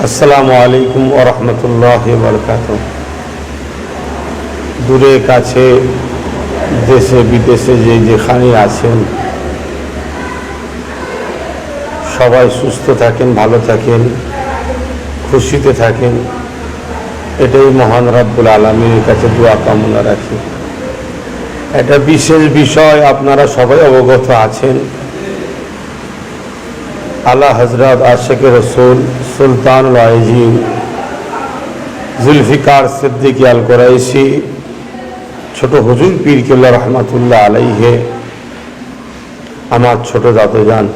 আসসালামু আলাইকুম ওয়া রাহমাতুল্লাহি ওয়া বারাকাতুহু। দূরে কাছে দেশে বিদেশে যেখানে আছেন সবাই সুস্থ থাকেন, ভালো থাকেন, খুশিতে থাকেন, এটাই মহান রব্বুল আলামিনের কাছে দোয়া কামনা রাখি। একটা বিশেষ বিষয় আপনারা সবাই অবগত আছেন। আলা হযরত আশিকে রাসূল সুলতানুল আইজিন জুলফিকার সিদ্দিকী আল কুরাইশি ছোট হুজুর পীর কেবলা রহমাতুল্লাহ আলাইহে আমার ছোট দাদুজান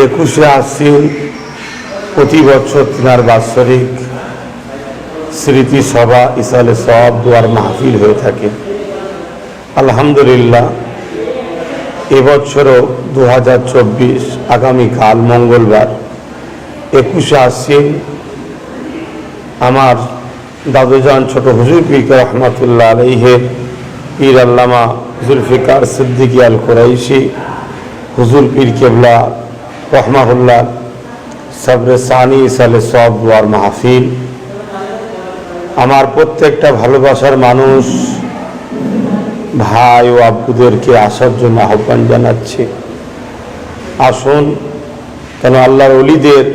21শে আশ্বিন প্রতি বছর তিনার বাৎসরিক স্মৃতি সভা ইসালে সওয়াব দুয়ার মাহফিল হয়ে থাকে। আলহামদুলিল্লাহ এবছরও 2024 আগামীকাল মঙ্গলবার 21শে আশ্বিন আমার দাদুজান ছোট হুজুর পীর রহমাতুল্লাহ আলাইহে পীর আল্লামা জুলফিকার সিদ্দিকী আল কুরাইশি হুজুর পীর কেবলা রহমাহুল্লাহ সবরে সানি ইসালে সওয়াব দুয়ার মাহফিল। আমার প্রত্যেকটা ভালোবাসার মানুষ ভাই ও আব্বুদেরকে আসার জন্য আহ্বান জানাচ্ছি। আসুন, কেন আল্লাহর ওলিদের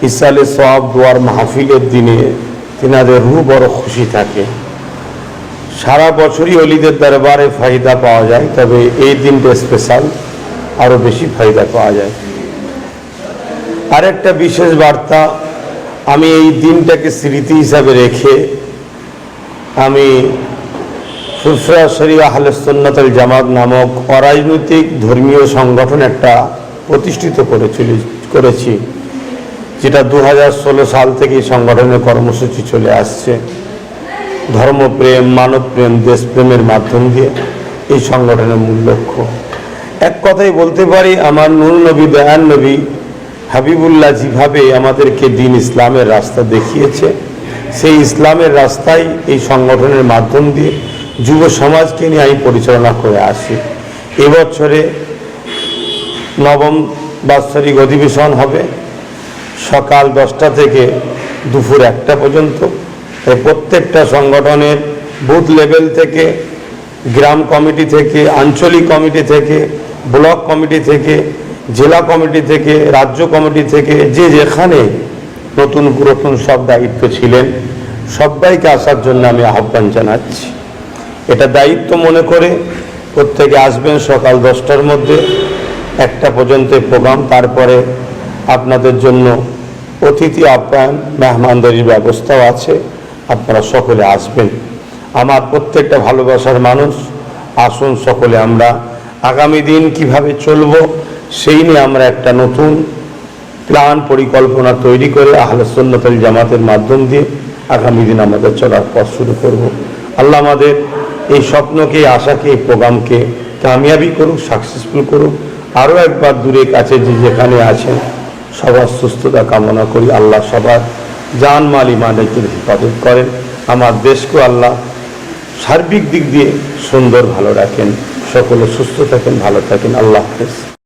ইসালে সওয়াব দুয়ার মাহফিলের দিনে তিনাদের রূহ বড় খুশি থাকে। সারা বছরই ওলিদের দরবারে ফায়দা পাওয়া যায়, তবে এই দিনটা স্পেশাল, আরও বেশি ফায়দা পাওয়া যায়। আরেকটা বিশেষ বার্তা, আমি এই দিনটাকে স্মৃতি হিসাবে রেখে আমি ফুরফুরা শরীয়া আহলে সুন্নাত ওয়াল জামাত নামক অরাজনৈতিক ধর্মীয় সংগঠন একটা প্রতিষ্ঠিত করেছি, যেটা 2016 সাল থেকে এই সংগঠনের কর্মসূচি চলে আসছে। ধর্মপ্রেম, মানবপ্রেম, দেশপ্রেমের মাধ্যম দিয়ে এই সংগঠনের মূল লক্ষ্য। এক কথাই বলতে পারি, আমার নূর নবী দয়ান নবী হাবিবুল্লাহ যেভাবে আমাদেরকে দিন ইসলামের রাস্তা দেখিয়েছে, সেই ইসলামের রাস্তায় এই সংগঠনের মাধ্যম দিয়ে যুব সমাজকে নিয়ে আমি পরিচালনা করে আসি। এবছরে 9ম বাৎসরিক অধিবেশন হবে সকাল 10টা থেকে দুপুর 1টা পর্যন্ত। প্রত্যেকটা সংগঠনের বুথ লেভেল থেকে, গ্রাম কমিটি থেকে, আঞ্চলিক কমিটি থেকে, ব্লক কমিটি থেকে, জেলা কমিটি থেকে, রাজ্য কমিটি থেকে, যেখানে নতুন পুরাতন সব দায়িত্ব ছিলেন সবাইকে আসার জন্য আমি আহ্বান জানাচ্ছি। এটা দায়িত্ব মনে করে প্রত্যেকে আসবেন। সকাল 10টার মধ্যে 1টা পর্যন্ত প্রোগ্রাম, তারপরে আপনাদের জন্য অতিথি আপ্যায়ন, মেহমানদারির ব্যবস্থাও আছে, আপনারা সকলে আসবেন। আমার প্রত্যেকটা ভালোবাসার মানুষ, আসুন সকলে আমরা আগামী দিন কিভাবে চলব সেই নিয়ে আমরা একটা নতুন প্ল্যান পরিকল্পনা তৈরি করে আহলে সুন্নাত ওয়াল জামাতের মাধ্যম দিয়ে আগামী দিন আমাদের চলার পথ শুরু করব। আল্লাহ আমাদের এই স্বপ্নকে, এই আশাকে, এই প্রোগ্রামকে কামিয়াবি করুক, সাকসেসফুল করুক। আরও একবার দূরে কাছে যেখানে আছেন সবার সুস্থতা কামনা করি। আল্লাহ সবার জান মাল ইমানের হেফাজত করেন। আমার দেশকে আল্লাহ সার্বিক দিক দিয়ে সুন্দর ভালো রাখেন। সকলে সুস্থ থাকেন, ভালো থাকেন। আল্লাহ হাফেজ।